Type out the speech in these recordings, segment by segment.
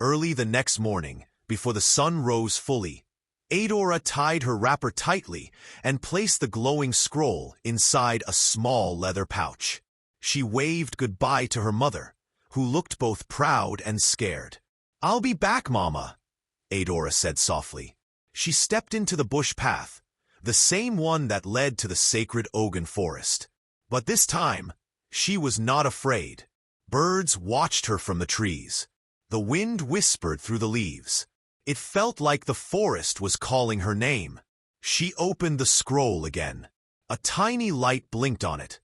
Early the next morning, before the sun rose fully, Adora tied her wrapper tightly and placed the glowing scroll inside a small leather pouch. She waved goodbye to her mother, who looked both proud and scared. "I'll be back, Mama," Adora said softly. She stepped into the bush path, the same one that led to the sacred Ogun forest. But this time, she was not afraid. Birds watched her from the trees. The wind whispered through the leaves. It felt like the forest was calling her name. She opened the scroll again. A tiny light blinked on it,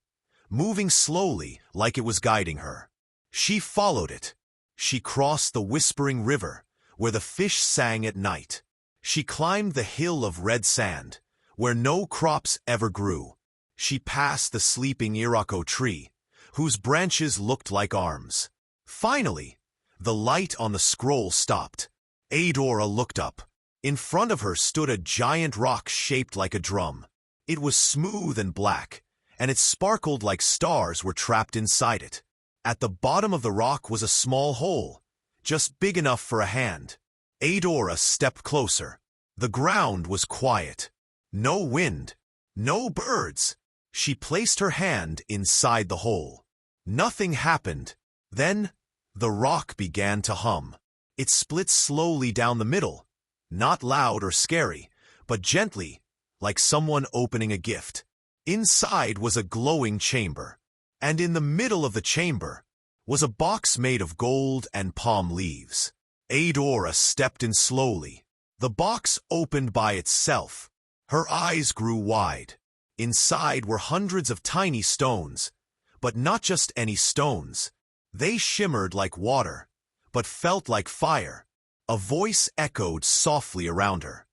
moving slowly like it was guiding her. She followed it. She crossed the whispering river, where the fish sang at night. She climbed the hill of red sand, where no crops ever grew. She passed the sleeping Iroko tree, whose branches looked like arms. Finally, the light on the scroll stopped. Adora looked up. In front of her stood a giant rock shaped like a drum. It was smooth and black, and it sparkled like stars were trapped inside it. At the bottom of the rock was a small hole, just big enough for a hand. Adora stepped closer. The ground was quiet. No wind, no birds. She placed her hand inside the hole. Nothing happened. Then, the rock began to hum. It split slowly down the middle, not loud or scary, but gently, like someone opening a gift. Inside was a glowing chamber, and in the middle of the chamber was a box made of gold and palm leaves. Adora stepped in slowly. The box opened by itself. Her eyes grew wide. Inside were hundreds of tiny stones, but not just any stones. They shimmered like water, but felt like fire. A voice echoed softly around her.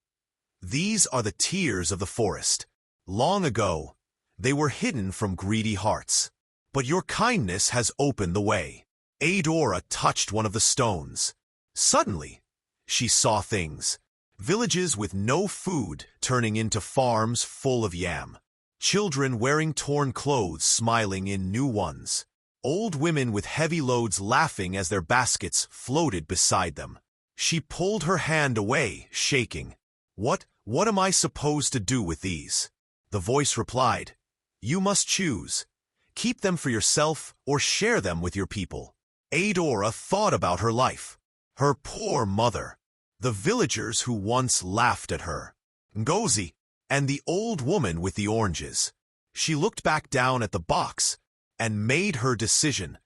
"These are the tears of the forest. Long ago, they were hidden from greedy hearts. But your kindness has opened the way." Adora touched one of the stones. Suddenly, she saw things. Villages with no food turning into farms full of yam. Children wearing torn clothes smiling in new ones. Old women with heavy loads laughing as their baskets floated beside them. She pulled her hand away, shaking. What am I supposed to do with these?" The voice replied, "You must choose. Keep them for yourself or share them with your people." Adora thought about her life. Her poor mother. The villagers who once laughed at her. Ngozi, and the old woman with the oranges. She looked back down at the box and made her decision.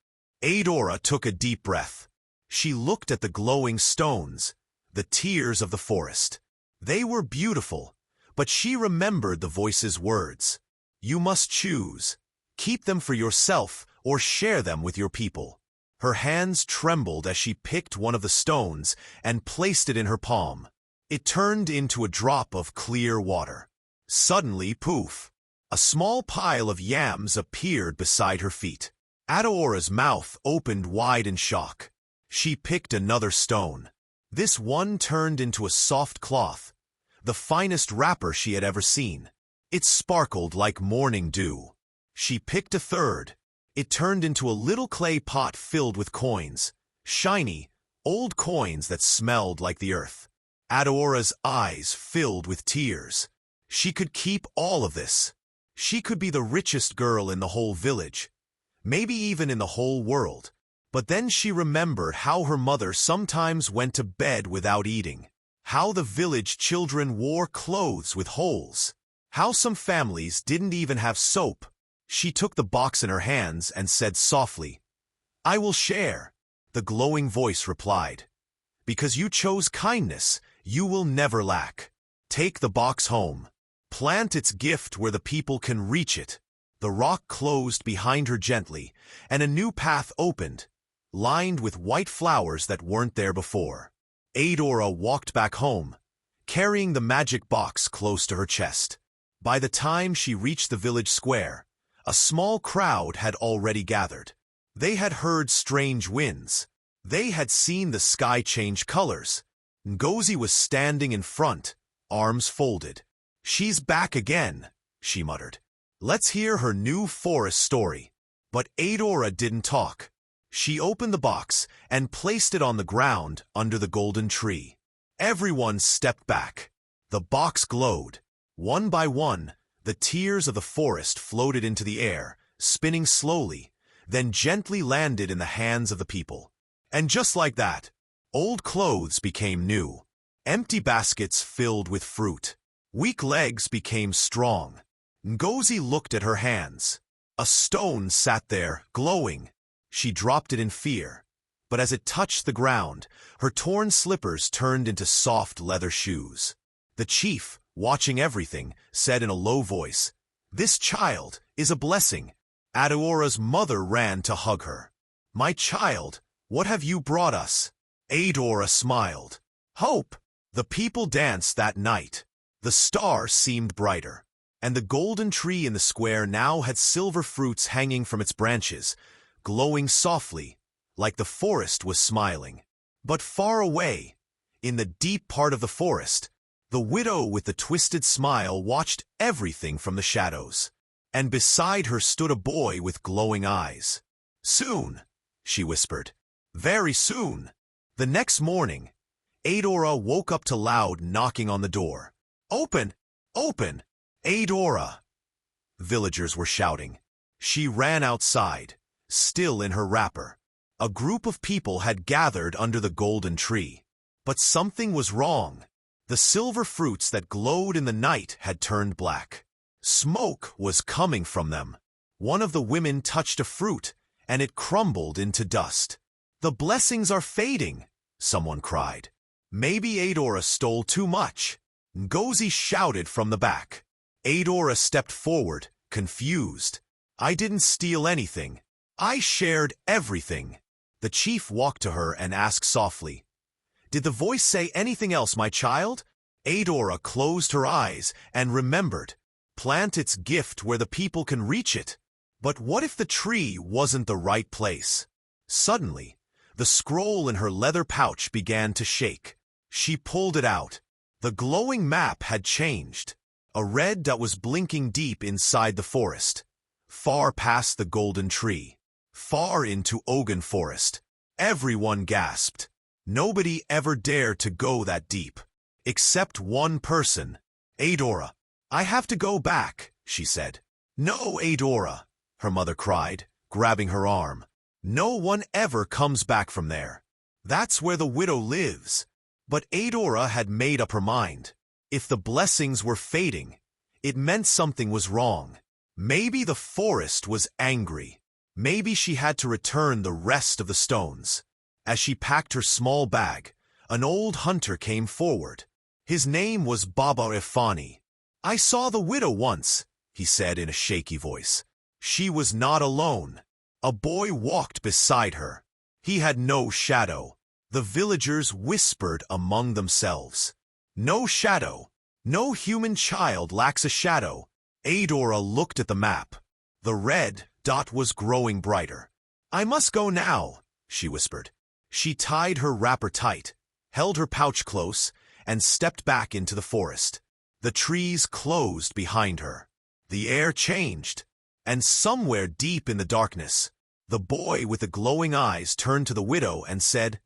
Adora took a deep breath. She looked at the glowing stones, the tears of the forest. They were beautiful, but she remembered the voice's words. "You must choose. Keep them for yourself or share them with your people." Her hands trembled as she picked one of the stones and placed it in her palm. It turned into a drop of clear water. Suddenly, poof! A small pile of yams appeared beside her feet. Adora's mouth opened wide in shock. She picked another stone. This one turned into a soft cloth, the finest wrapper she had ever seen. It sparkled like morning dew. She picked a third. It turned into a little clay pot filled with coins, shiny, old coins that smelled like the earth. Adora's eyes filled with tears. She could keep all of this. She could be the richest girl in the whole village, maybe even in the whole world. But then she remembered how her mother sometimes went to bed without eating, how the village children wore clothes with holes, how some families didn't even have soap. She took the box in her hands and said softly, "I will share." The glowing voice replied, "Because you chose kindness, you will never lack. Take the box home. Plant its gift where the people can reach it." The rock closed behind her gently, and a new path opened, lined with white flowers that weren't there before. Adora walked back home, carrying the magic box close to her chest. By the time she reached the village square, a small crowd had already gathered. They had heard strange winds. They had seen the sky change colors. Ngozi was standing in front, arms folded. "She's back again," she muttered. "Let's hear her new forest story." But Adora didn't talk. She opened the box and placed it on the ground under the golden tree. Everyone stepped back. The box glowed. One by one, the tears of the forest floated into the air, spinning slowly, then gently landed in the hands of the people. And just like that, old clothes became new. Empty baskets filled with fruit. Weak legs became strong. Ngozi looked at her hands. A stone sat there, glowing. She dropped it in fear, but as it touched the ground, her torn slippers turned into soft leather shoes. The chief, watching everything, said in a low voice, "This child is a blessing." Adeora's mother ran to hug her. "My child, what have you brought us?" Adora smiled. "Hope." The people danced that night. The star seemed brighter, and the golden tree in the square now had silver fruits hanging from its branches, glowing softly, like the forest was smiling. But far away, in the deep part of the forest, the widow with the twisted smile watched everything from the shadows, and beside her stood a boy with glowing eyes. "Soon," she whispered. "Very soon." The next morning, Adora woke up to loud knocking on the door. "Open! Open! Adora!" Villagers were shouting. She ran outside, still in her wrapper. A group of people had gathered under the golden tree. But something was wrong. The silver fruits that glowed in the night had turned black. Smoke was coming from them. One of the women touched a fruit, and it crumbled into dust. "The blessings are fading," someone cried. "Maybe Adora stole too much." Ngozi shouted from the back. Adora stepped forward, confused. "I didn't steal anything. I shared everything." The chief walked to her and asked softly, "Did the voice say anything else, my child?" Adora closed her eyes and remembered. Plant its gift where the people can reach it. But what if the tree wasn't the right place? Suddenly, the scroll in her leather pouch began to shake. She pulled it out. The glowing map had changed. A red dot was blinking deep inside the forest, far past the golden tree, far into Ogun Forest. Everyone gasped. Nobody ever dared to go that deep, except one person. "Adora, I have to go back," she said. "No, Adora," her mother cried, grabbing her arm. "No one ever comes back from there. That's where the widow lives." But Adora had made up her mind. If the blessings were fading, it meant something was wrong. Maybe the forest was angry. Maybe she had to return the rest of the stones. As she packed her small bag, an old hunter came forward. His name was Baba Ifani. "I saw the widow once," he said in a shaky voice. She was not alone. A boy walked beside her. He had no shadow. The villagers whispered among themselves. "No shadow. No human child lacks a shadow." Adora looked at the map. The red dot was growing brighter. "I must go now," she whispered. She tied her wrapper tight, held her pouch close, and stepped back into the forest. The trees closed behind her. The air changed, and somewhere deep in the darkness, the boy with the glowing eyes turned to the widow and said,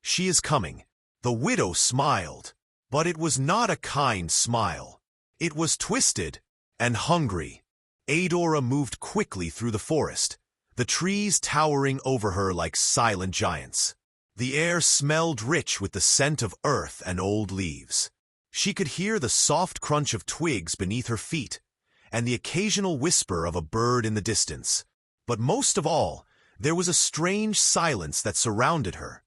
"She is coming." The widow smiled, but it was not a kind smile. It was twisted and hungry. Adora moved quickly through the forest, the trees towering over her like silent giants. The air smelled rich with the scent of earth and old leaves. She could hear the soft crunch of twigs beneath her feet, and the occasional whisper of a bird in the distance. But most of all, there was a strange silence that surrounded her,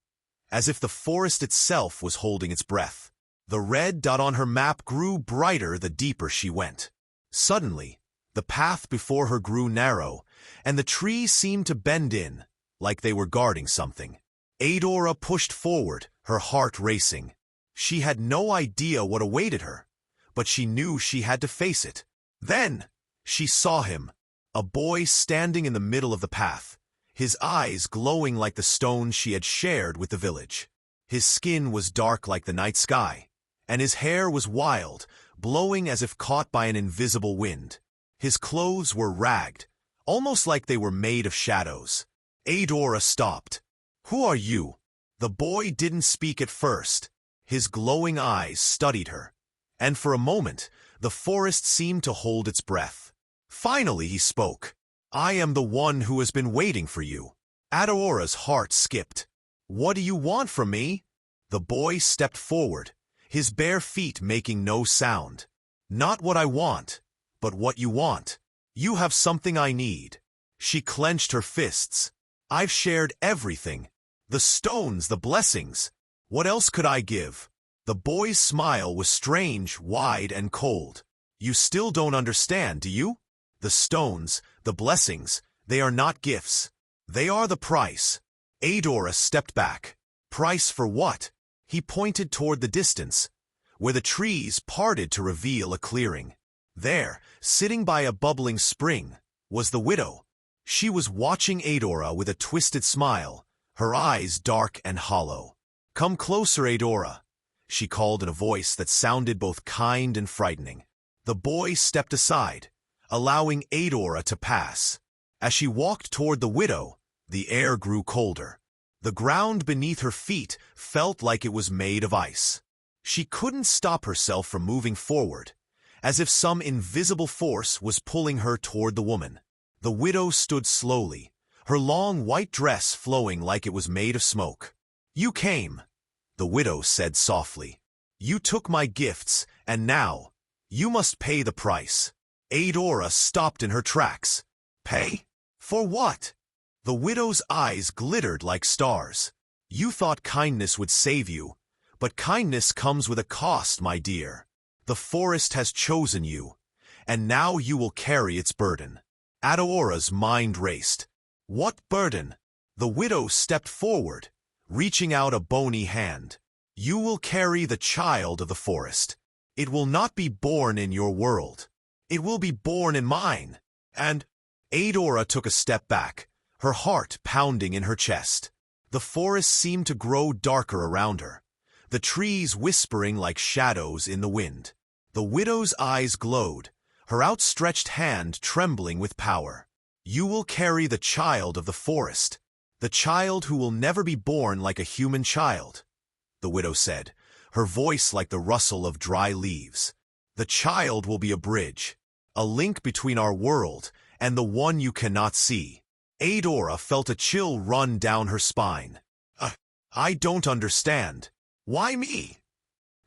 as if the forest itself was holding its breath. The red dot on her map grew brighter the deeper she went. Suddenly, the path before her grew narrow, and the trees seemed to bend in, like they were guarding something. Adora pushed forward, her heart racing. She had no idea what awaited her, but she knew she had to face it. Then, she saw him, a boy standing in the middle of the path, his eyes glowing like the stones she had shared with the village. His skin was dark like the night sky, and his hair was wild, blowing as if caught by an invisible wind. His clothes were ragged, almost like they were made of shadows. Adora stopped. Who are you? The boy didn't speak at first. His glowing eyes studied her, and for a moment, the forest seemed to hold its breath. Finally he spoke. I am the one who has been waiting for you. Adora's heart skipped. What do you want from me? The boy stepped forward, his bare feet making no sound. Not what I want, but what you want. You have something I need. She clenched her fists. I've shared everything. The stones, the blessings. What else could I give? The boy's smile was strange, wide, and cold. You still don't understand, do you? The stones, the blessings, they are not gifts. They are the price. Adora stepped back. Price for what? He pointed toward the distance, where the trees parted to reveal a clearing. There, sitting by a bubbling spring, was the widow. She was watching Adora with a twisted smile, her eyes dark and hollow. Come closer, Adora, she called in a voice that sounded both kind and frightening. The boy stepped aside, allowing Adora to pass. As she walked toward the widow, the air grew colder. The ground beneath her feet felt like it was made of ice. She couldn't stop herself from moving forward, as if some invisible force was pulling her toward the woman. The widow stood slowly, her long white dress flowing like it was made of smoke. You came, the widow said softly. You took my gifts, and now, you must pay the price. Adora stopped in her tracks. Pay? For what? The widow's eyes glittered like stars. You thought kindness would save you, but kindness comes with a cost, my dear. The forest has chosen you, and now you will carry its burden. Adora's mind raced. What burden? The widow stepped forward, reaching out a bony hand. You will carry the child of the forest. It will not be born in your world. It will be born in mine. And Adora took a step back, her heart pounding in her chest. The forest seemed to grow darker around her, the trees whispering like shadows in the wind. The widow's eyes glowed, her outstretched hand trembling with power. You will carry the child of the forest, the child who will never be born like a human child, the widow said, her voice like the rustle of dry leaves. The child will be a bridge, a link between our world and the one you cannot see. Adora felt a chill run down her spine. I don't understand. Why me?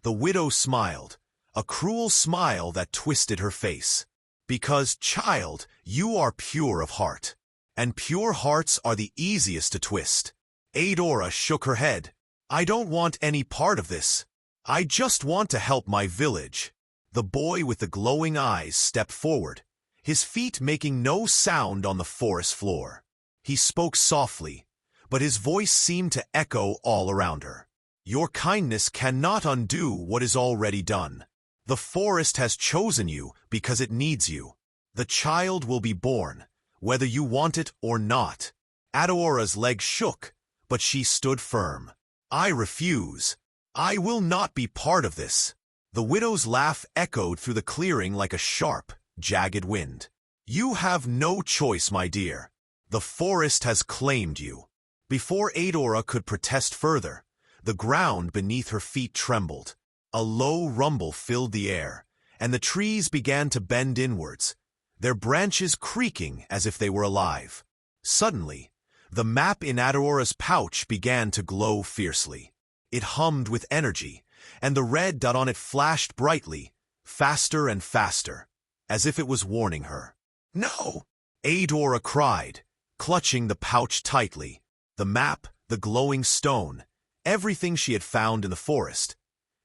The widow smiled, a cruel smile that twisted her face. Because, child, you are pure of heart, and pure hearts are the easiest to twist. Adora shook her head. I don't want any part of this. I just want to help my village. The boy with the glowing eyes stepped forward, his feet making no sound on the forest floor. He spoke softly, but his voice seemed to echo all around her. Your kindness cannot undo what is already done. The forest has chosen you because it needs you. The child will be born, whether you want it or not. Adora's legs shook, but she stood firm. I refuse. I will not be part of this. The widow's laugh echoed through the clearing like a sharp, jagged wind. You have no choice, my dear. The forest has claimed you. Before Adora could protest further, the ground beneath her feet trembled. A low rumble filled the air, and the trees began to bend inwards, their branches creaking as if they were alive. Suddenly, the map in Adora's pouch began to glow fiercely. It hummed with energy, and the red dot on it flashed brightly, faster and faster, as if it was warning her. No! Adora cried, clutching the pouch tightly. The map, the glowing stone, everything she had found in the forest.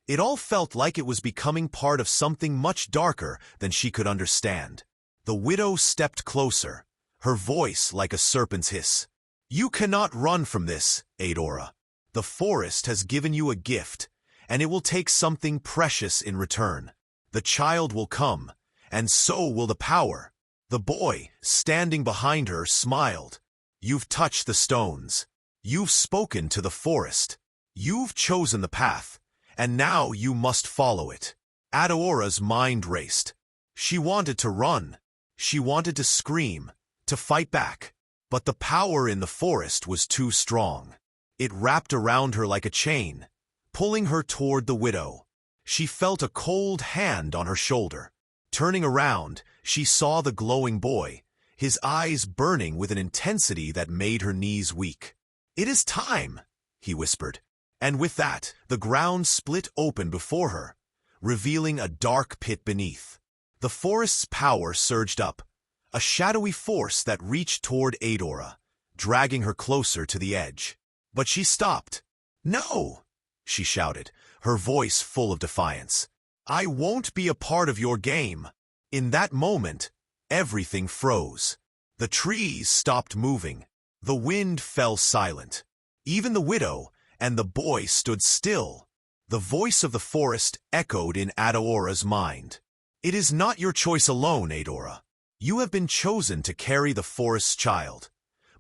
It all felt like it was becoming part of something much darker than she could understand. The widow stepped closer, her voice like a serpent's hiss. You cannot run from this, Adora. The forest has given you a gift, and it will take something precious in return. The child will come, and so will the power. The boy, standing behind her, smiled. You've touched the stones. You've spoken to the forest. You've chosen the path, and now you must follow it. Adora's mind raced. She wanted to run. She wanted to scream, to fight back. But the power in the forest was too strong. It wrapped around her like a chain, pulling her toward the widow. She felt a cold hand on her shoulder. Turning around, she saw the glowing boy, his eyes burning with an intensity that made her knees weak. "It is time," he whispered. And with that, the ground split open before her, revealing a dark pit beneath. The forest's power surged up, a shadowy force that reached toward Adora, dragging her closer to the edge. But she stopped. "No!" she shouted, her voice full of defiance. "I won't be a part of your game." In that moment, everything froze. The trees stopped moving. The wind fell silent. Even the widow and the boy stood still. The voice of the forest echoed in Adora's mind. "It is not your choice alone, Adora. You have been chosen to carry the forest's child.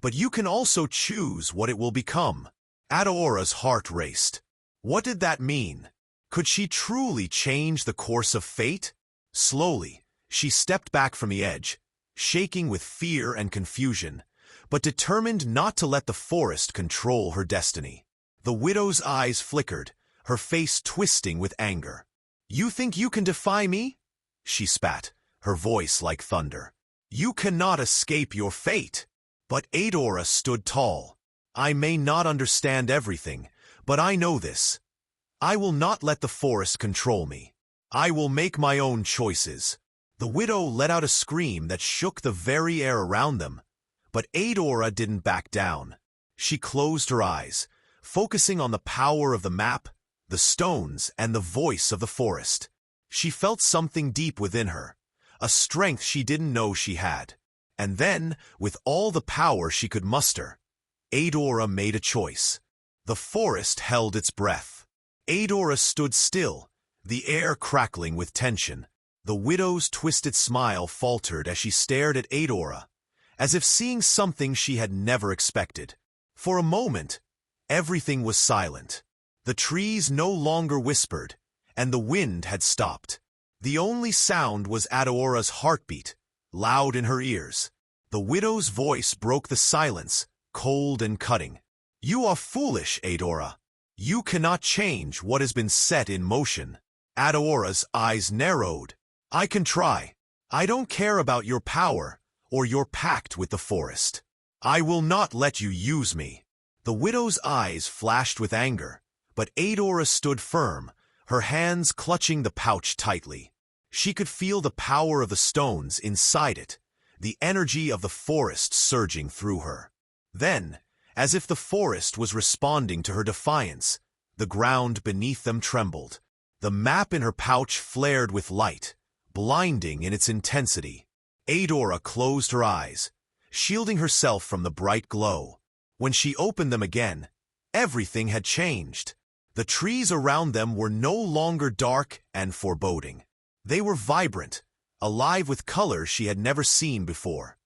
But you can also choose what it will become." Adora's heart raced. What did that mean? Could she truly change the course of fate? Slowly, she stepped back from the edge, shaking with fear and confusion, but determined not to let the forest control her destiny. The widow's eyes flickered, her face twisting with anger. "You think you can defy me?" she spat, her voice like thunder. "You cannot escape your fate." But Adora stood tall. "I may not understand everything, but I know this. I will not let the forest control me. I will make my own choices." The widow let out a scream that shook the very air around them, but Adora didn't back down. She closed her eyes, focusing on the power of the map, the stones, and the voice of the forest. She felt something deep within her, a strength she didn't know she had. And then, with all the power she could muster, Adora made a choice. The forest held its breath. Adora stood still, the air crackling with tension. The widow's twisted smile faltered as she stared at Adora, as if seeing something she had never expected. For a moment, everything was silent. The trees no longer whispered, and the wind had stopped. The only sound was Adora's heartbeat, loud in her ears. The widow's voice broke the silence, cold and cutting. "You are foolish, Adora. You cannot change what has been set in motion." Adora's eyes narrowed. "I can try. I don't care about your power or your pact with the forest. I will not let you use me." The widow's eyes flashed with anger, but Adora stood firm, her hands clutching the pouch tightly. She could feel the power of the stones inside it, the energy of the forest surging through her. Then, as if the forest was responding to her defiance, the ground beneath them trembled. The map in her pouch flared with light, blinding in its intensity. Adora closed her eyes, shielding herself from the bright glow. When she opened them again, everything had changed. The trees around them were no longer dark and foreboding. They were vibrant, alive with colors she had never seen before.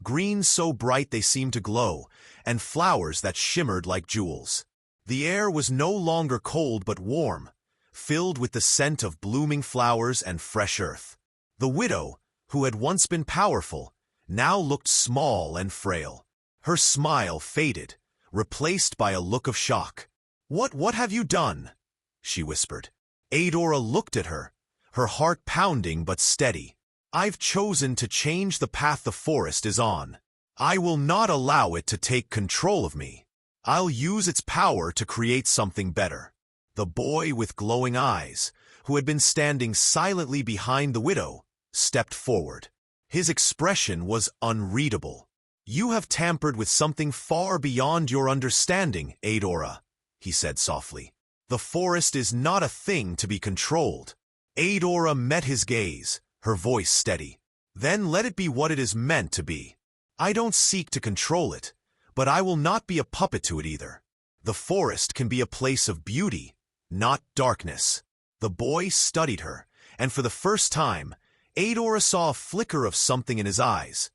Green so bright they seemed to glow, and flowers that shimmered like jewels. The air was no longer cold but warm, filled with the scent of blooming flowers and fresh earth. The widow, who had once been powerful, now looked small and frail. Her smile faded, replaced by a look of shock. What have you done?" she whispered. Adora looked at her, her heart pounding but steady. "I've chosen to change the path the forest is on. I will not allow it to take control of me. I'll use its power to create something better." The boy with glowing eyes, who had been standing silently behind the widow, stepped forward. His expression was unreadable. "You have tampered with something far beyond your understanding, Adora," he said softly. "The forest is not a thing to be controlled." Adora met his gaze, her voice steady. "Then let it be what it is meant to be. I don't seek to control it, but I will not be a puppet to it either. The forest can be a place of beauty, not darkness." The boy studied her, and for the first time, Adora saw a flicker of something in his eyes.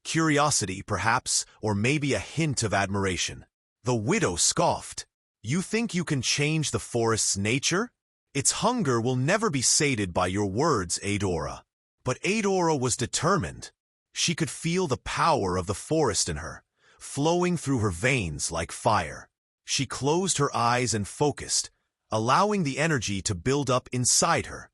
Curiosity, perhaps, or maybe a hint of admiration. The widow scoffed. "You think you can change the forest's nature? Its hunger will never be sated by your words, Adora." But Adora was determined. She could feel the power of the forest in her, flowing through her veins like fire. She closed her eyes and focused, allowing the energy to build up inside her,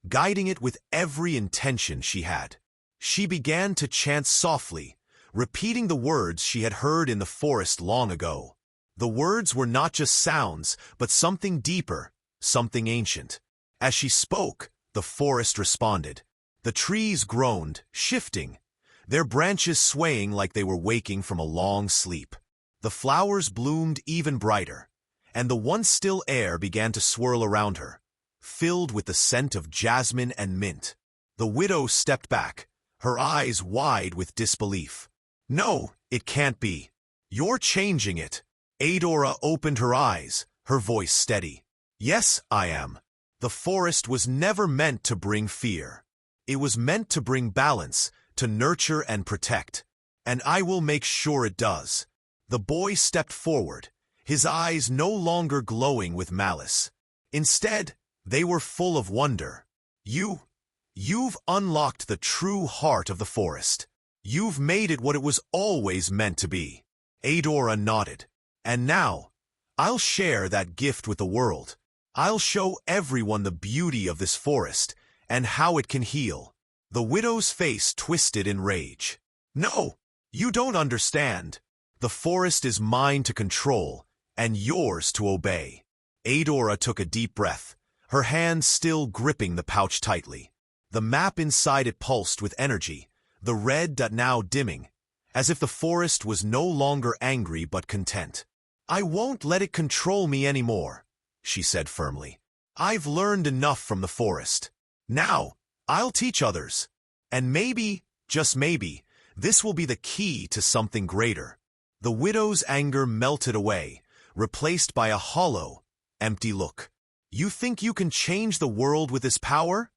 guiding it with every intention she had. She began to chant softly, repeating the words she had heard in the forest long ago. The words were not just sounds, but something deeper, something ancient. As she spoke, the forest responded. The trees groaned, shifting, their branches swaying like they were waking from a long sleep. The flowers bloomed even brighter, and the once still air began to swirl around her, filled with the scent of jasmine and mint. The widow stepped back, her eyes wide with disbelief. "No, it can't be. You're changing it." Adora opened her eyes, her voice steady. "Yes, I am. The forest was never meant to bring fear. It was meant to bring balance, to nurture and protect. And I will make sure it does." The boy stepped forward, his eyes no longer glowing with malice. Instead, they were full of wonder. You've unlocked the true heart of the forest. You've made it what it was always meant to be." Adora nodded. "And now, I'll share that gift with the world. I'll show everyone the beauty of this forest and how it can heal." The widow's face twisted in rage. "No, you don't understand. The forest is mine to control, and yours to obey." Adora took a deep breath, her hand still gripping the pouch tightly. The map inside it pulsed with energy, the red dot now dimming, as if the forest was no longer angry but content. "I won't let it control me anymore," she said firmly. "I've learned enough from the forest. Now, I'll teach others. And maybe, just maybe, this will be the key to something greater." The widow's anger melted away, replaced by a hollow, empty look. "You think you can change the world with this power?"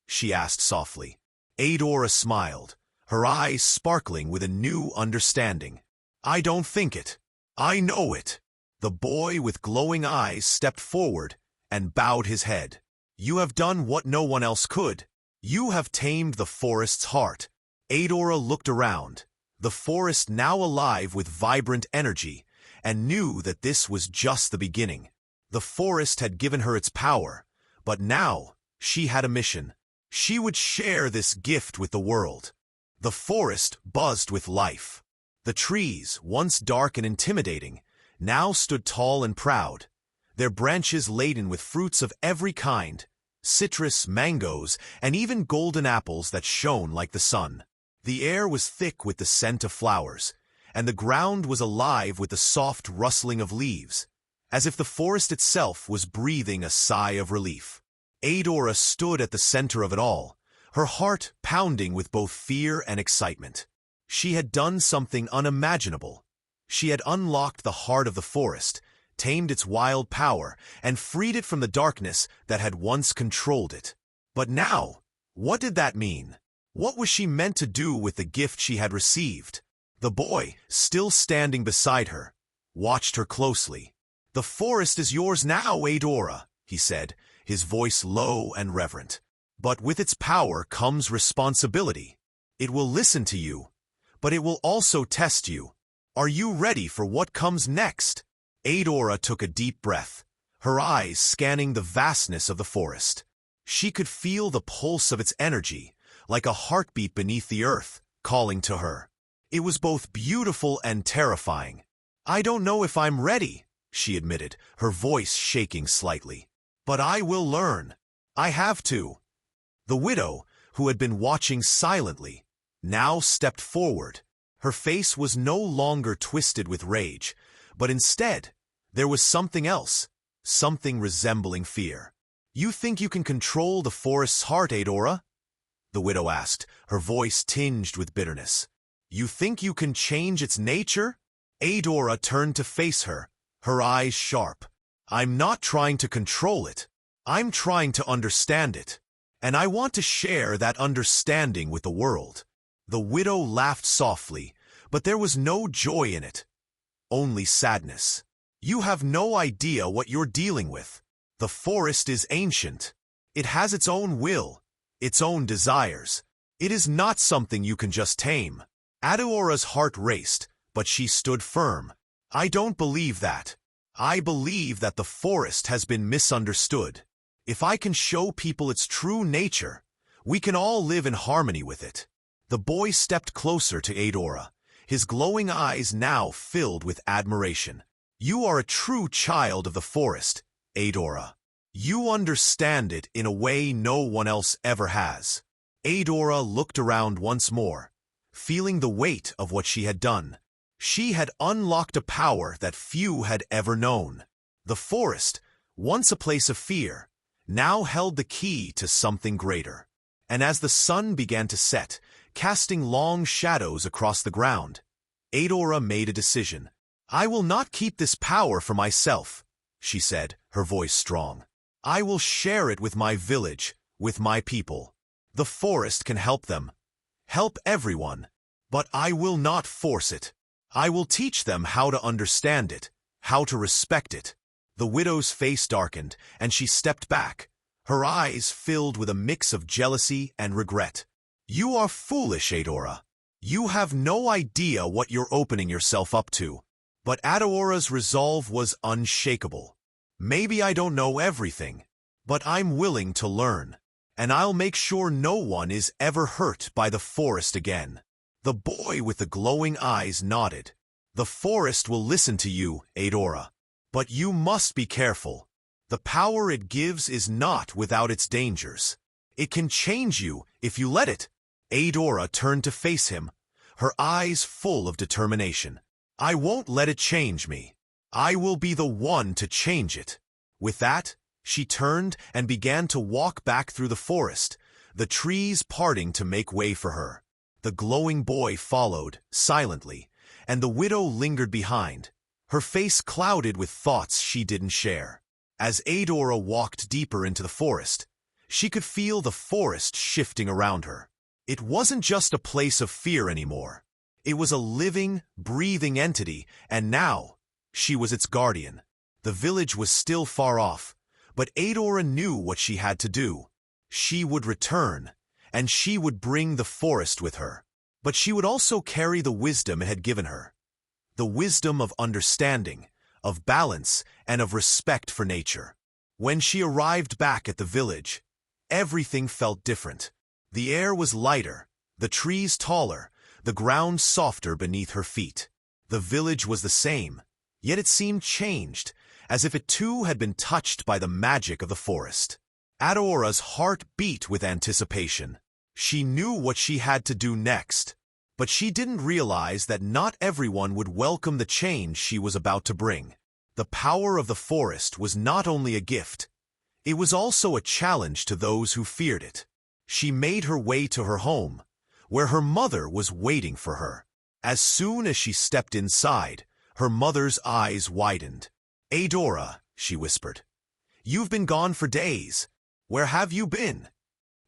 she asked softly. Adora smiled, her eyes sparkling with a new understanding. "I don't think it. I know it." The boy with glowing eyes stepped forward and bowed his head. "You have done what no one else could. You have tamed the forest's heart." Adora looked around, the forest now alive with vibrant energy, and knew that this was just the beginning. The forest had given her its power, but now she had a mission. She would share this gift with the world. The forest buzzed with life. The trees, once dark and intimidating, now stood tall and proud, their branches laden with fruits of every kind, citrus, mangoes, and even golden apples that shone like the sun. The air was thick with the scent of flowers, and the ground was alive with the soft rustling of leaves, as if the forest itself was breathing a sigh of relief. Adora stood at the center of it all, her heart pounding with both fear and excitement. She had done something unimaginable. She had unlocked the heart of the forest, tamed its wild power, and freed it from the darkness that had once controlled it. But now, what did that mean? What was she meant to do with the gift she had received? The boy, still standing beside her, watched her closely. "The forest is yours now, Adora," he said, his voice low and reverent. "But with its power comes responsibility. It will listen to you, but it will also test you. Are you ready for what comes next?" Adora took a deep breath, her eyes scanning the vastness of the forest. She could feel the pulse of its energy, like a heartbeat beneath the earth, calling to her. It was both beautiful and terrifying. "I don't know if I'm ready," she admitted, her voice shaking slightly. "But I will learn. I have to." The widow, who had been watching silently, now stepped forward. Her face was no longer twisted with rage, but instead, there was something else, something resembling fear. "You think you can control the forest's heart, Adora?" the widow asked, her voice tinged with bitterness. "You think you can change its nature?" Adora turned to face her, her eyes sharp. "I'm not trying to control it. I'm trying to understand it. And I want to share that understanding with the world." The widow laughed softly, but there was no joy in it, only sadness. "You have no idea what you're dealing with. The forest is ancient. It has its own will, its own desires. It is not something you can just tame." Adora's heart raced, but she stood firm. "I don't believe that. I believe that the forest has been misunderstood. If I can show people its true nature, we can all live in harmony with it." The boy stepped closer to Adora, his glowing eyes now filled with admiration. "You are a true child of the forest, Adora. You understand it in a way no one else ever has." Adora looked around once more, feeling the weight of what she had done. She had unlocked a power that few had ever known. The forest, once a place of fear, now held the key to something greater. And as the sun began to set, casting long shadows across the ground, Adora made a decision. "I will not keep this power for myself," she said, her voice strong. "I will share it with my village, with my people. The forest can help them, help everyone, but I will not force it. I will teach them how to understand it, how to respect it." The widow's face darkened, and she stepped back, her eyes filled with a mix of jealousy and regret. "You are foolish, Adora. You have no idea what you're opening yourself up to." But Adora's resolve was unshakable. "Maybe I don't know everything, but I'm willing to learn, and I'll make sure no one is ever hurt by the forest again." The boy with the glowing eyes nodded. "The forest will listen to you, Adora, but you must be careful. The power it gives is not without its dangers. It can change you if you let it." Adora turned to face him, her eyes full of determination. "I won't let it change me. I will be the one to change it." With that, she turned and began to walk back through the forest, the trees parting to make way for her. The glowing boy followed, silently, and the widow lingered behind, her face clouded with thoughts she didn't share. As Adora walked deeper into the forest, she could feel the forest shifting around her. It wasn't just a place of fear anymore. It was a living, breathing entity, and now she was its guardian. The village was still far off, but Adora knew what she had to do. She would return, and she would bring the forest with her. But she would also carry the wisdom it had given her. The wisdom of understanding, of balance, and of respect for nature. When she arrived back at the village, everything felt different. The air was lighter, the trees taller, the ground softer beneath her feet. The village was the same, yet it seemed changed, as if it too had been touched by the magic of the forest. Adora's heart beat with anticipation. She knew what she had to do next, but she didn't realize that not everyone would welcome the change she was about to bring. The power of the forest was not only a gift, it was also a challenge to those who feared it. She made her way to her home, where her mother was waiting for her. As soon as she stepped inside, her mother's eyes widened. "Adora," she whispered, "you've been gone for days. Where have you been?"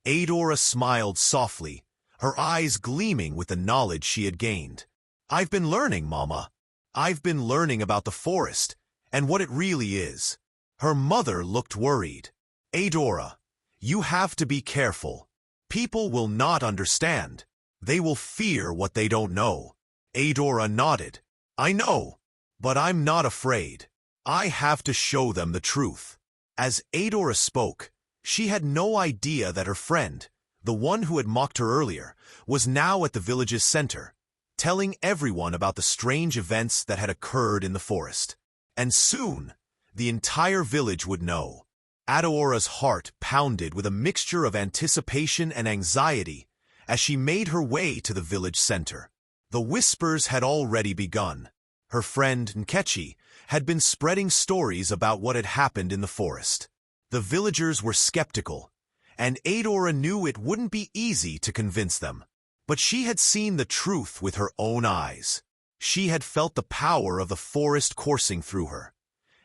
Adora smiled softly, her eyes gleaming with the knowledge she had gained. "I've been learning, Mama. I've been learning about the forest and what it really is." Her mother looked worried. "Adora, you have to be careful. People will not understand. They will fear what they don't know." Adora nodded. "I know, but I'm not afraid. I have to show them the truth." As Adora spoke, she had no idea that her friend, the one who had mocked her earlier, was now at the village's center, telling everyone about the strange events that had occurred in the forest. And soon, the entire village would know. Adora's heart pounded with a mixture of anticipation and anxiety as she made her way to the village center. The whispers had already begun. Her friend Nkechi had been spreading stories about what had happened in the forest. The villagers were skeptical, and Adora knew it wouldn't be easy to convince them. But she had seen the truth with her own eyes. She had felt the power of the forest coursing through her,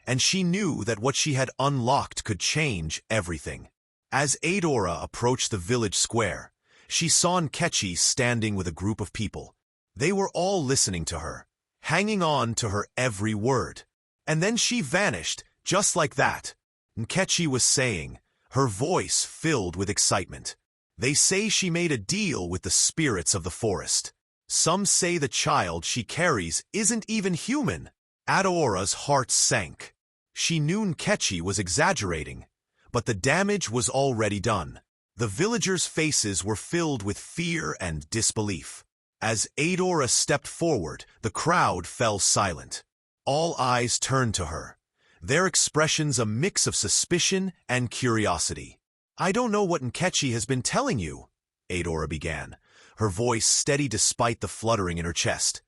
and she knew that what she had unlocked could change everything. As Adora approached the village square, she saw Nkechi standing with a group of people. They were all listening to her, hanging on to her every word. And then she vanished, just like that. Nkechi was saying, her voice filled with excitement. "They say she made a deal with the spirits of the forest. Some say the child she carries isn't even human. Adora's heart sank. She knew Nkechi was exaggerating, but the damage was already done. The villagers' faces were filled with fear and disbelief. As Adora stepped forward, the crowd fell silent. All eyes turned to her, their expressions a mix of suspicion and curiosity. "I don't know what Nkechi has been telling you," Adora began, her voice steady despite the fluttering in her chest.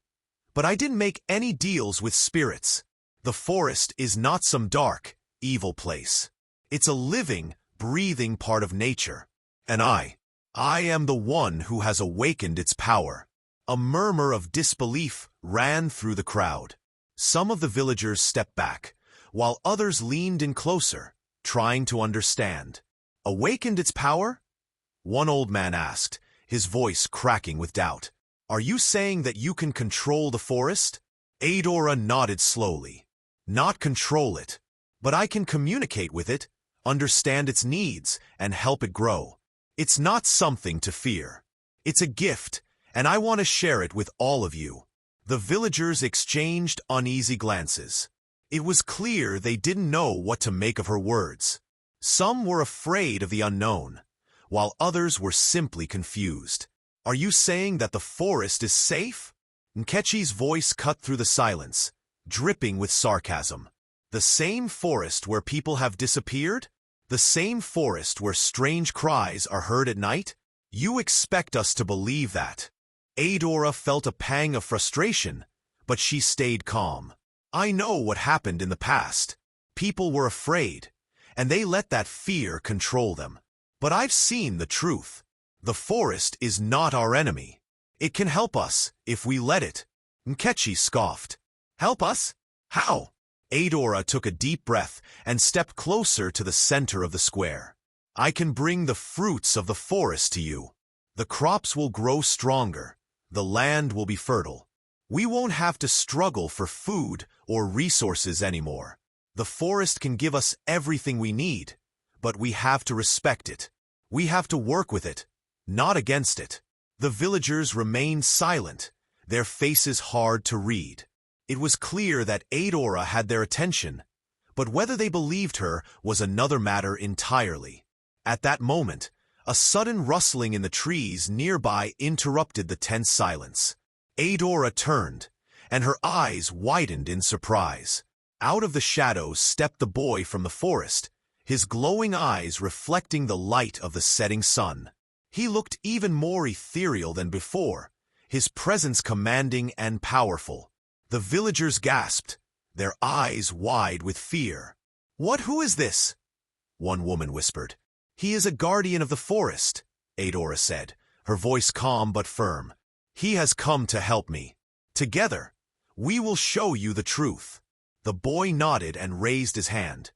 "But I didn't make any deals with spirits. The forest is not some dark, evil place. It's a living, breathing part of nature. And I am the one who has awakened its power." A murmur of disbelief ran through the crowd. Some of the villagers stepped back, while others leaned in closer, trying to understand. "Awakened its power?" One old man asked, his voice cracking with doubt. "Are you saying that you can control the forest?" Adora nodded slowly. "Not control it, but I can communicate with it, understand its needs, and help it grow. It's not something to fear. It's a gift, and I want to share it with all of you." The villagers exchanged uneasy glances. It was clear they didn't know what to make of her words. Some were afraid of the unknown, while others were simply confused. "Are you saying that the forest is safe?" Nkechi's voice cut through the silence, dripping with sarcasm. "The same forest where people have disappeared? The same forest where strange cries are heard at night? You expect us to believe that?" Adora felt a pang of frustration, but she stayed calm. "I know what happened in the past. People were afraid, and they let that fear control them. But I've seen the truth. The forest is not our enemy. It can help us if we let it." Nkechi scoffed. "Help us? How?" Adora took a deep breath and stepped closer to the center of the square. "I can bring the fruits of the forest to you. The crops will grow stronger. The land will be fertile. We won't have to struggle for food or resources anymore. The forest can give us everything we need, but we have to respect it. We have to work with it, not against it." The villagers remained silent, their faces hard to read. It was clear that Adora had their attention, but whether they believed her was another matter entirely. At that moment, a sudden rustling in the trees nearby interrupted the tense silence. Adora turned, and her eyes widened in surprise. Out of the shadows stepped the boy from the forest, his glowing eyes reflecting the light of the setting sun. He looked even more ethereal than before, his presence commanding and powerful. The villagers gasped, their eyes wide with fear. Who is this?" one woman whispered. "He is a guardian of the forest," Adora said, her voice calm but firm. "He has come to help me. Together, we will show you the truth." The boy nodded and raised his hand,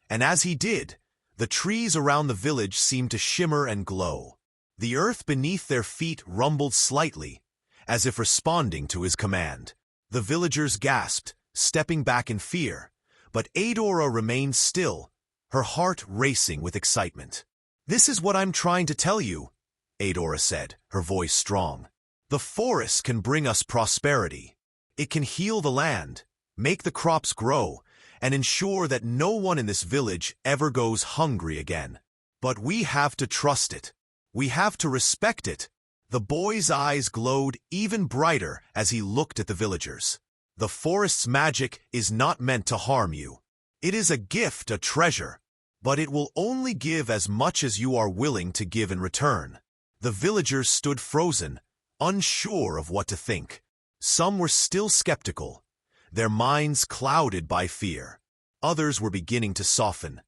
and as he did, the trees around the village seemed to shimmer and glow. The earth beneath their feet rumbled slightly, as if responding to his command. The villagers gasped, stepping back in fear, but Adora remained still, her heart racing with excitement. "This is what I'm trying to tell you," Adora said, her voice strong. "The forest can bring us prosperity. It can heal the land, make the crops grow, and ensure that no one in this village ever goes hungry again. But we have to trust it. We have to respect it." The boy's eyes glowed even brighter as he looked at the villagers. "The forest's magic is not meant to harm you. It is a gift, a treasure, but it will only give as much as you are willing to give in return." The villagers stood frozen, unsure of what to think. Some were still skeptical, their minds clouded by fear. Others were beginning to soften,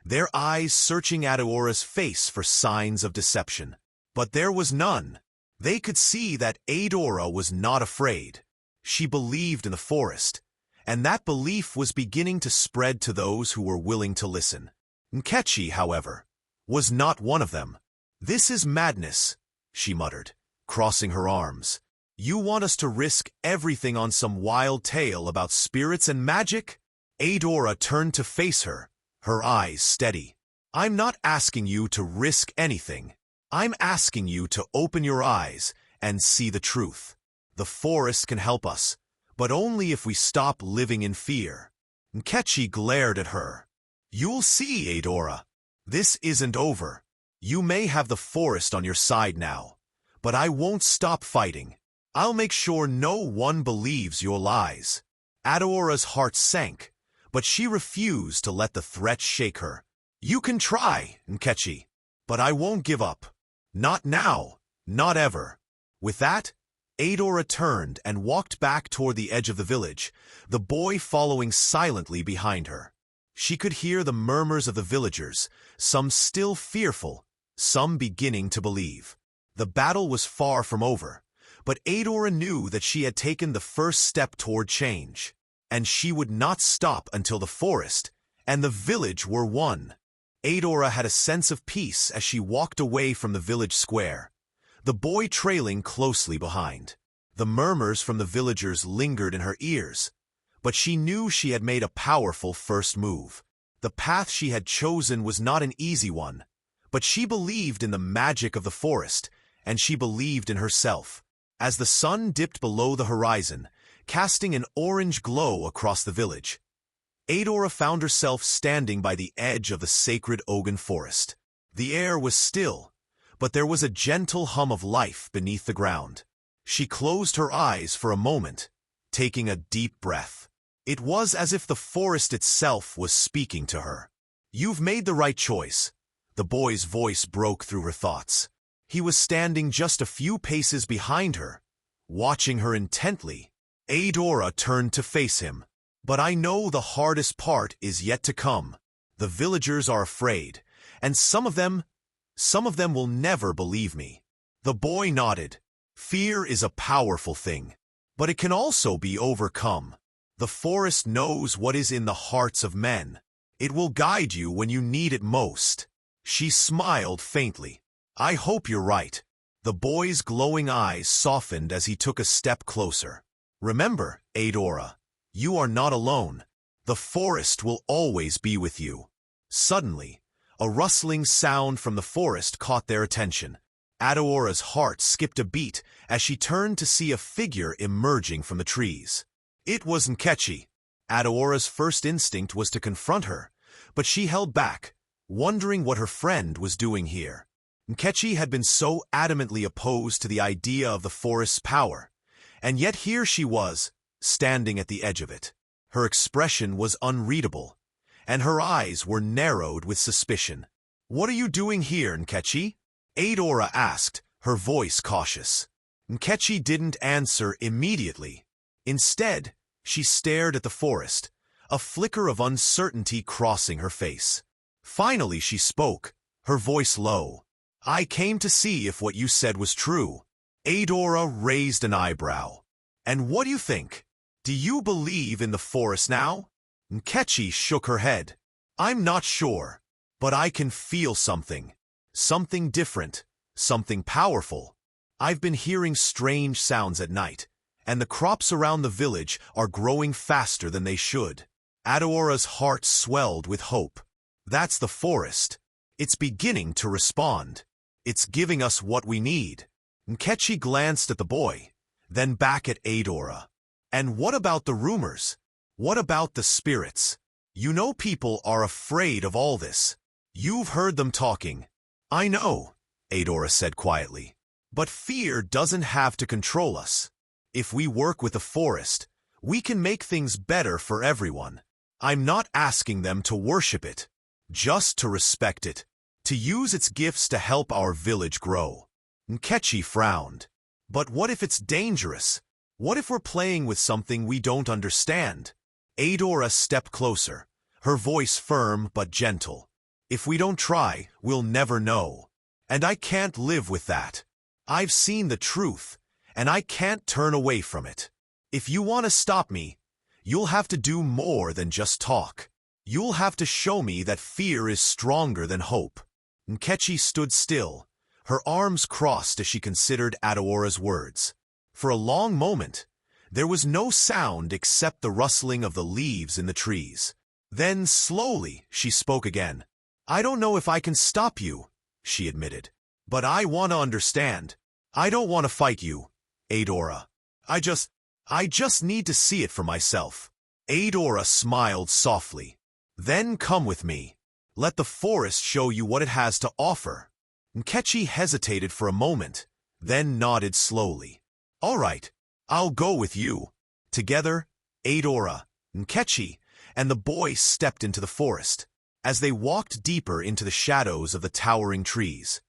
their eyes searching Adora's face for signs of deception. But there was none. They could see that Adora was not afraid. She believed in the forest, and that belief was beginning to spread to those who were willing to listen. Nkechi, however, was not one of them. "This is madness," she muttered, crossing her arms. "You want us to risk everything on some wild tale about spirits and magic?" Adora turned to face her, her eyes steady. "I'm not asking you to risk anything. I'm asking you to open your eyes and see the truth. The forest can help us, but only if we stop living in fear. Nkechi glared at her. You'll see, Adora. This isn't over. You may have the forest on your side now, but I won't stop fighting. I'll make sure no one believes your lies. Adora's heart sank, but she refused to let the threat shake her. You can try, Nkechi, but I won't give up. Not now, not ever. With that, Adora turned and walked back toward the edge of the village, the boy following silently behind her. She could hear the murmurs of the villagers, some still fearful, some beginning to believe. The battle was far from over, but Adora knew that she had taken the first step toward change, and she would not stop until the forest and the village were one. Adora had a sense of peace as she walked away from the village square, the boy trailing closely behind. The murmurs from the villagers lingered in her ears, but she knew she had made a powerful first move. The path she had chosen was not an easy one, but she believed in the magic of the forest, and she believed in herself. As the sun dipped below the horizon, casting an orange glow across the village, Adora found herself standing by the edge of the sacred Ogun forest. The air was still, but there was a gentle hum of life beneath the ground. She closed her eyes for a moment, taking a deep breath. It was as if the forest itself was speaking to her. You've made the right choice. The boy's voice broke through her thoughts. He was standing just a few paces behind her, watching her intently. Adora turned to face him. But I know the hardest part is yet to come. The villagers are afraid, and some of them will never believe me. The boy nodded. Fear is a powerful thing, but it can also be overcome. The forest knows what is in the hearts of men. It will guide you when you need it most. She smiled faintly. I hope you're right. The boy's glowing eyes softened as he took a step closer. Remember, Adora, you are not alone. The forest will always be with you. Suddenly, a rustling sound from the forest caught their attention. Adora's heart skipped a beat as she turned to see a figure emerging from the trees. It was Nkechi. Adora's first instinct was to confront her, but she held back, wondering what her friend was doing here. Nkechi had been so adamantly opposed to the idea of the forest's power, and yet here she was, standing at the edge of it. Her expression was unreadable, and her eyes were narrowed with suspicion. What are you doing here, Nkechi? Adora asked, her voice cautious. Nkechi didn't answer immediately. Instead, she stared at the forest, a flicker of uncertainty crossing her face. Finally she spoke, her voice low. I came to see if what you said was true. Adora raised an eyebrow. And what do you think? Do you believe in the forest now? Nkechi shook her head. I'm not sure, but I can feel something. Something different, something powerful. I've been hearing strange sounds at night, and the crops around the village are growing faster than they should. Adora's heart swelled with hope. That's the forest. It's beginning to respond. It's giving us what we need. Nkechi glanced at the boy, then back at Adora. And what about the rumors? What about the spirits? You know people are afraid of all this. You've heard them talking. I know, Adora said quietly. But fear doesn't have to control us. If we work with the forest, we can make things better for everyone. I'm not asking them to worship it, just to respect it, to use its gifts to help our village grow. Nkechi frowned. But what if it's dangerous? What if we're playing with something we don't understand? Adora stepped closer, her voice firm but gentle. If we don't try, we'll never know. And I can't live with that. I've seen the truth, and I can't turn away from it. If you want to stop me, you'll have to do more than just talk. You'll have to show me that fear is stronger than hope. Nkechi stood still, her arms crossed as she considered Adora's words. For a long moment, there was no sound except the rustling of the leaves in the trees. Then, slowly, she spoke again. I don't know if I can stop you, she admitted. But I want to understand. I don't want to fight you, Adora. I just need to see it for myself. Adora smiled softly. Then come with me. Let the forest show you what it has to offer. Nkechi hesitated for a moment, then nodded slowly. All right, I'll go with you. Together, Adora, Nkechi, and the boy stepped into the forest. As they walked deeper into the shadows of the towering trees,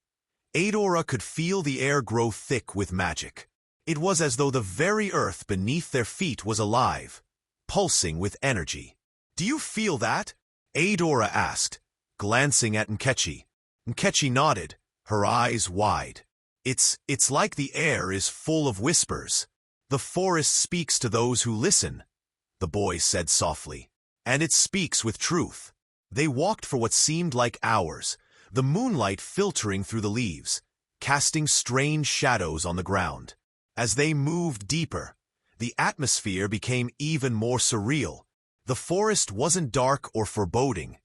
Adora could feel the air grow thick with magic. It was as though the very earth beneath their feet was alive, pulsing with energy. Do you feel that? Adora asked, glancing at Nkechi. Nkechi nodded, her eyes wide. It's like the air is full of whispers. The forest speaks to those who listen, the boy said softly. And it speaks with truth. They walked for what seemed like hours, the moonlight filtering through the leaves, casting strange shadows on the ground. As they moved deeper, the atmosphere became even more surreal. The forest wasn't dark or foreboding.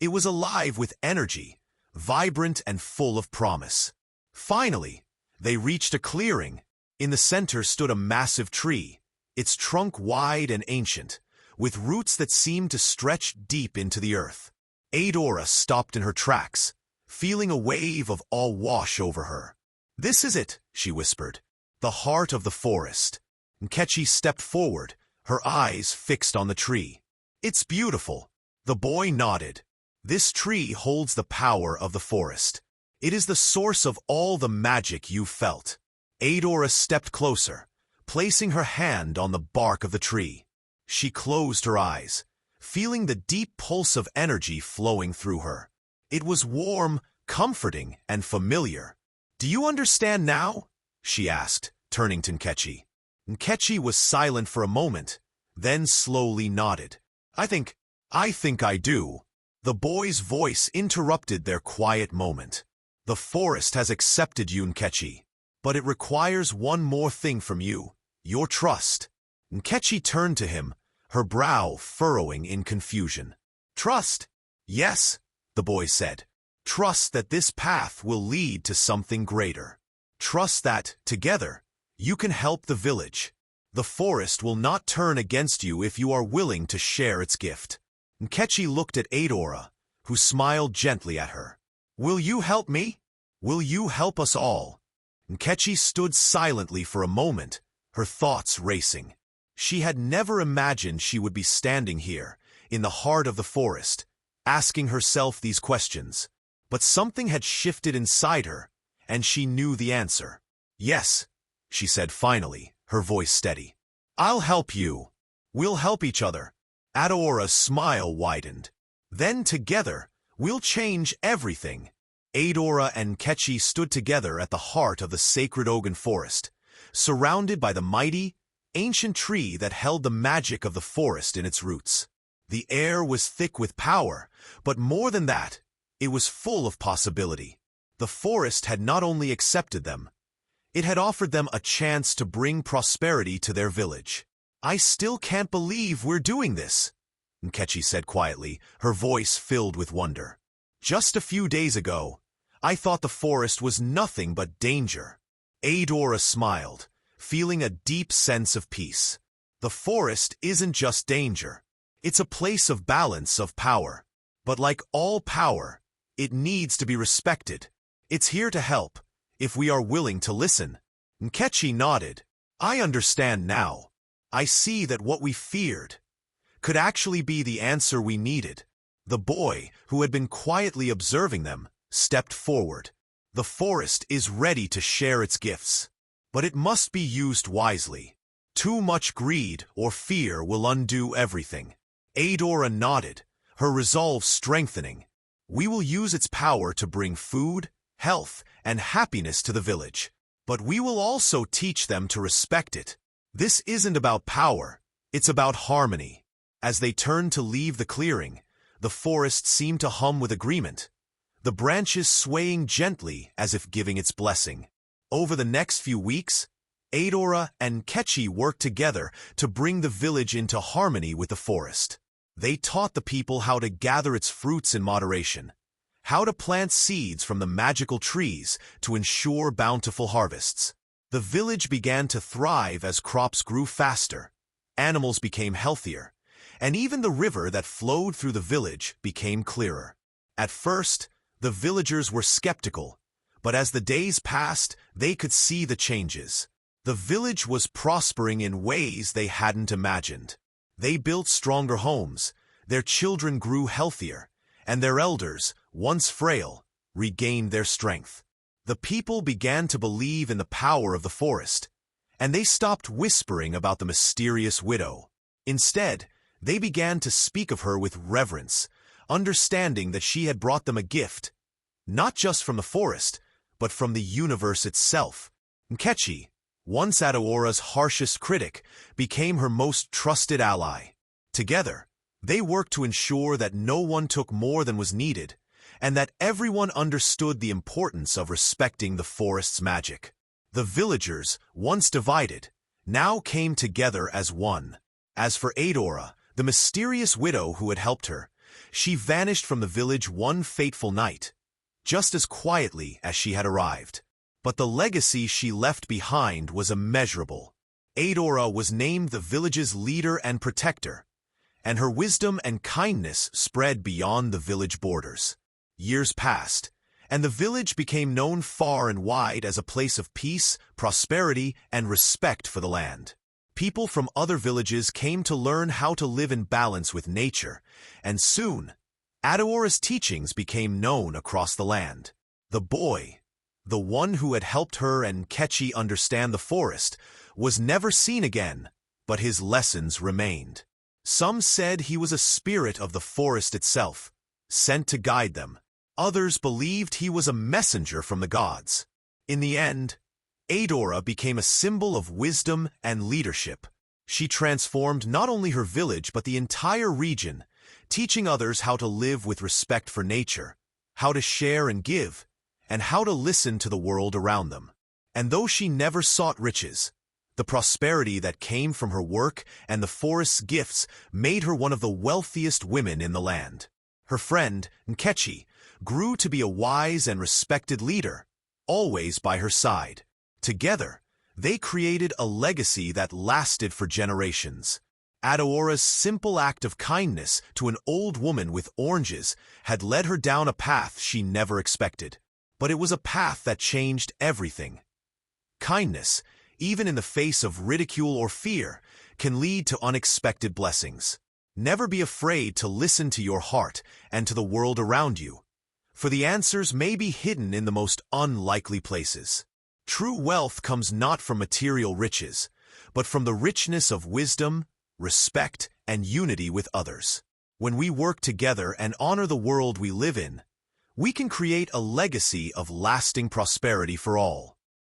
It was alive with energy, vibrant and full of promise. Finally, they reached a clearing. In the center stood a massive tree, its trunk wide and ancient, with roots that seemed to stretch deep into the earth. Adora stopped in her tracks, feeling a wave of awe wash over her. This is it, she whispered, the heart of the forest. Nkechi stepped forward, her eyes fixed on the tree. It's beautiful. The boy nodded. This tree holds the power of the forest. It is the source of all the magic you felt. Adora stepped closer, placing her hand on the bark of the tree. She closed her eyes, feeling the deep pulse of energy flowing through her. It was warm, comforting, and familiar. Do you understand now? She asked, turning to Nkechi. Nkechi was silent for a moment, then slowly nodded. I think I do. The boy's voice interrupted their quiet moment. The forest has accepted you, Nkechi, but it requires one more thing from you, your trust. Nkechi turned to him, her brow furrowing in confusion. Trust? Yes, the boy said. Trust that this path will lead to something greater. Trust that, together, you can help the village. The forest will not turn against you if you are willing to share its gift. Nkechi looked at Adora, who smiled gently at her. Will you help me? Will you help us all? Nkechi stood silently for a moment, her thoughts racing. She had never imagined she would be standing here, in the heart of the forest, asking herself these questions. But something had shifted inside her, and she knew the answer. Yes, she said finally, her voice steady. I'll help you. We'll help each other. Adora's smile widened. Then together, we'll change everything. Adora and Nkechi stood together at the heart of the sacred Ogun forest, surrounded by the mighty, ancient tree that held the magic of the forest in its roots. The air was thick with power, but more than that, it was full of possibility. The forest had not only accepted them, it had offered them a chance to bring prosperity to their village. I still can't believe we're doing this, Nkechi said quietly, her voice filled with wonder. Just a few days ago, I thought the forest was nothing but danger. Adora smiled, feeling a deep sense of peace. The forest isn't just danger. It's a place of balance of power. But like all power, it needs to be respected. It's here to help, if we are willing to listen. Nkechi nodded. I understand now. I see that what we feared could actually be the answer we needed. The boy, who had been quietly observing them, stepped forward. The forest is ready to share its gifts, but it must be used wisely. Too much greed or fear will undo everything. Adora nodded, her resolve strengthening. We will use its power to bring food, health, and happiness to the village. But we will also teach them to respect it. This isn't about power, it's about harmony. As they turned to leave the clearing, the forest seemed to hum with agreement, the branches swaying gently as if giving its blessing. Over the next few weeks, Adora and Nkechi worked together to bring the village into harmony with the forest. They taught the people how to gather its fruits in moderation, how to plant seeds from the magical trees to ensure bountiful harvests. The village began to thrive as crops grew faster, animals became healthier, and even the river that flowed through the village became clearer. At first, the villagers were skeptical, but as the days passed, they could see the changes. The village was prospering in ways they hadn't imagined. They built stronger homes, their children grew healthier, and their elders, once frail, regained their strength. The people began to believe in the power of the forest, and they stopped whispering about the mysterious widow. Instead, they began to speak of her with reverence, understanding that she had brought them a gift, not just from the forest, but from the universe itself. Nkechi, once Adaora's harshest critic, became her most trusted ally. Together, they worked to ensure that no one took more than was needed, and that everyone understood the importance of respecting the forest's magic. The villagers, once divided, now came together as one. As for Adora, the mysterious widow who had helped her, she vanished from the village one fateful night, just as quietly as she had arrived. But the legacy she left behind was immeasurable. Adora was named the village's leader and protector, and her wisdom and kindness spread beyond the village borders. Years passed, and the village became known far and wide as a place of peace, prosperity, and respect for the land. People from other villages came to learn how to live in balance with nature, and soon, Adaora's teachings became known across the land. The boy, the one who had helped her and Nkechi understand the forest, was never seen again, but his lessons remained. Some said he was a spirit of the forest itself, sent to guide them. Others believed he was a messenger from the gods. In the end, Adora became a symbol of wisdom and leadership. She transformed not only her village but the entire region, teaching others how to live with respect for nature, how to share and give, and how to listen to the world around them. And though she never sought riches, the prosperity that came from her work and the forest's gifts made her one of the wealthiest women in the land. Her friend, Nkechi, grew to be a wise and respected leader, always by her side. Together, they created a legacy that lasted for generations. Adaora's simple act of kindness to an old woman with oranges had led her down a path she never expected. But it was a path that changed everything. Kindness, even in the face of ridicule or fear, can lead to unexpected blessings. Never be afraid to listen to your heart and to the world around you, for the answers may be hidden in the most unlikely places. True wealth comes not from material riches, but from the richness of wisdom, respect, and unity with others. When we work together and honor the world we live in, we can create a legacy of lasting prosperity for all.